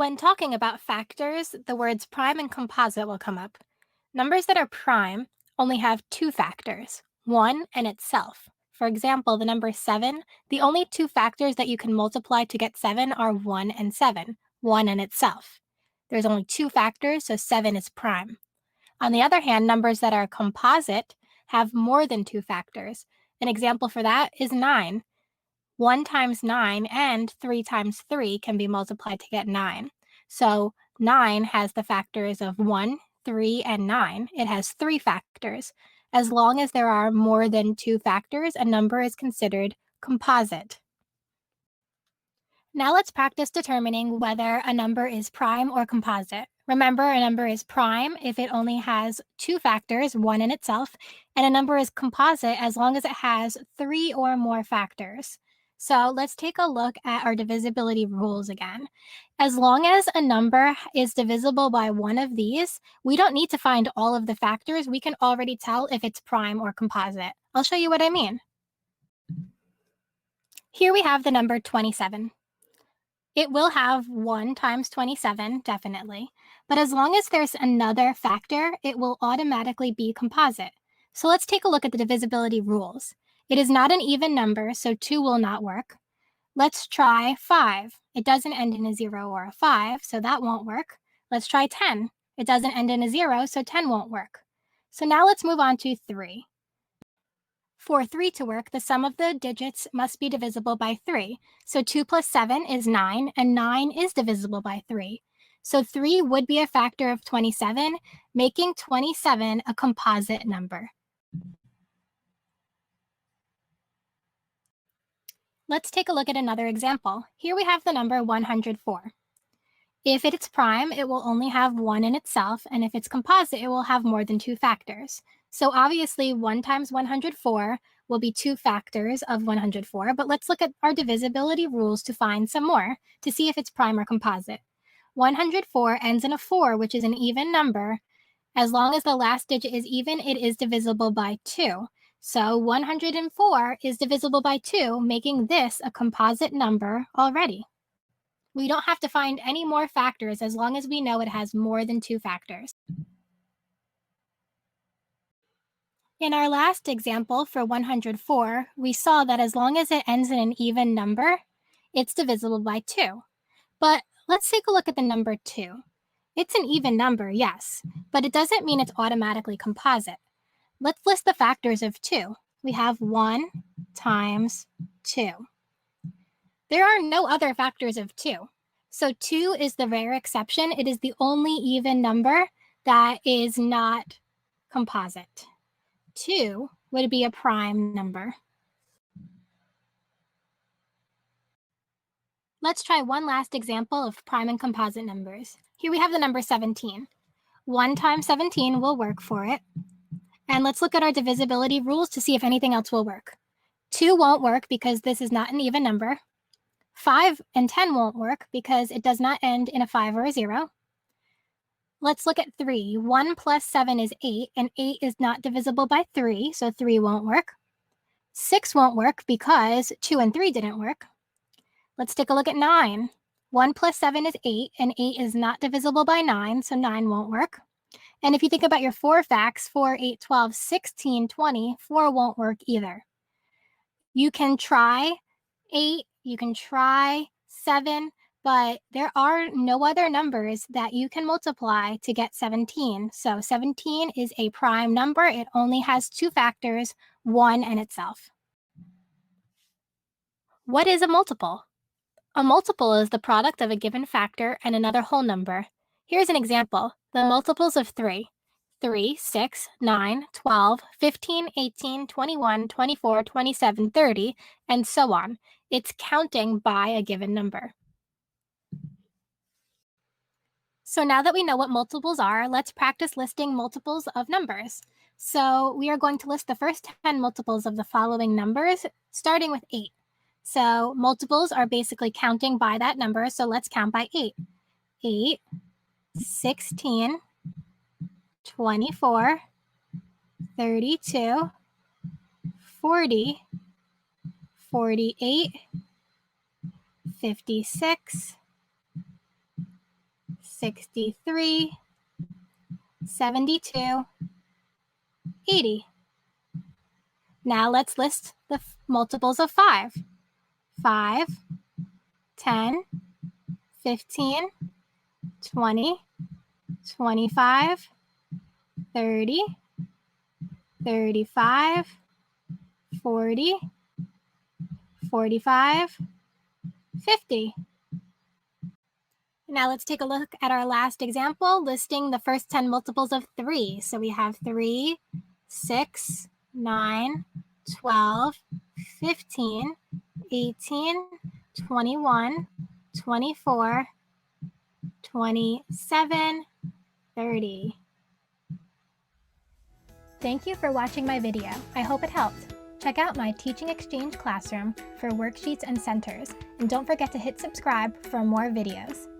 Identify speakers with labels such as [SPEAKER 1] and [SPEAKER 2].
[SPEAKER 1] When talking about factors, the words prime and composite will come up. Numbers that are prime only have two factors, 1 and itself. For example, the number 7, the only two factors that you can multiply to get 7 are 1 and 7, 1 and itself. There's only two factors, so 7 is prime. On the other hand, numbers that are composite have more than two factors. An example for that is 9. 1 times 9 and 3 times 3 can be multiplied to get 9. So 9 has the factors of 1, 3, and 9. It has three factors. As long as there are more than two factors, a number is considered composite. Now let's practice determining whether a number is prime or composite. Remember, a number is prime if it only has two factors, 1 in itself, and a number is composite as long as it has three or more factors. So let's take a look at our divisibility rules again. As long as a number is divisible by one of these, we don't need to find all of the factors. We can already tell if it's prime or composite. I'll show you what I mean. Here we have the number 27. It will have 1 times 27, definitely, but as long as there's another factor, it will automatically be composite. So let's take a look at the divisibility rules. It is not an even number, so 2 will not work. Let's try 5. It doesn't end in a 0 or a 5, so that won't work. Let's try 10. It doesn't end in a 0, so 10 won't work. So now let's move on to 3. For 3 to work, the sum of the digits must be divisible by 3. So 2 plus 7 is 9, and 9 is divisible by 3. So 3 would be a factor of 27, making 27 a composite number. Let's take a look at another example. Here we have the number 104. If it's prime, it will only have 1 in itself, and if it's composite, it will have more than two factors. So obviously, 1 times 104 will be two factors of 104, but let's look at our divisibility rules to find some more to see if it's prime or composite. 104 ends in a 4, which is an even number. As long as the last digit is even, it is divisible by 2. So 104 is divisible by 2, making this a composite number already. We don't have to find any more factors as long as we know it has more than two factors. In our last example for 104, we saw that as long as it ends in an even number, it's divisible by 2. But let's take a look at the number 2. It's an even number, yes, but it doesn't mean it's automatically composite. Let's list the factors of 2. We have 1 times 2. There are no other factors of 2. So 2 is the rare exception. It is the only even number that is not composite. 2 would be a prime number. Let's try one last example of prime and composite numbers. Here we have the number 17. 1 times 17 will work for it. And let's look at our divisibility rules to see if anything else will work. 2 won't work because this is not an even number. 5 and 10 won't work because it does not end in a 5 or a 0. Let's look at 3. 1 plus 7 is 8, and 8 is not divisible by 3, so 3 won't work. 6 won't work because 2 and 3 didn't work. Let's take a look at 9. 1 plus 7 is 8, and 8 is not divisible by 9, so 9 won't work. And if you think about your 4 facts, 4, 8, 12, 16, 20, 4 won't work either. You can try 8, you can try 7, but there are no other numbers that you can multiply to get 17. So 17 is a prime number. It only has two factors, 1 and itself. What is a multiple? A multiple is the product of a given factor and another whole number. Here's an example. The multiples of 3. 3, 6, 9, 12, 15, 18, 21, 24, 27, 30, and so on. It's counting by a given number. So now that we know what multiples are, let's practice listing multiples of numbers. So we are going to list the first 10 multiples of the following numbers, starting with 8. So multiples are basically counting by that number, so let's count by 8. 8, 16, 24, 32, 40, 48, 56, 63, 72, 80. Now let's list the multiples of 5. 5, 10, 15, 20, 25, 30, 35, 40, 45, 50. Now let's take a look at our last example, listing the first 10 multiples of 3. So we have 3, 6, 9, 12, 15, 18, 21, 24, 27, 30. Thank you for watching my video. I hope it helped. Check out my Teaching Exchange classroom for worksheets and centers, and don't forget to hit subscribe for more videos.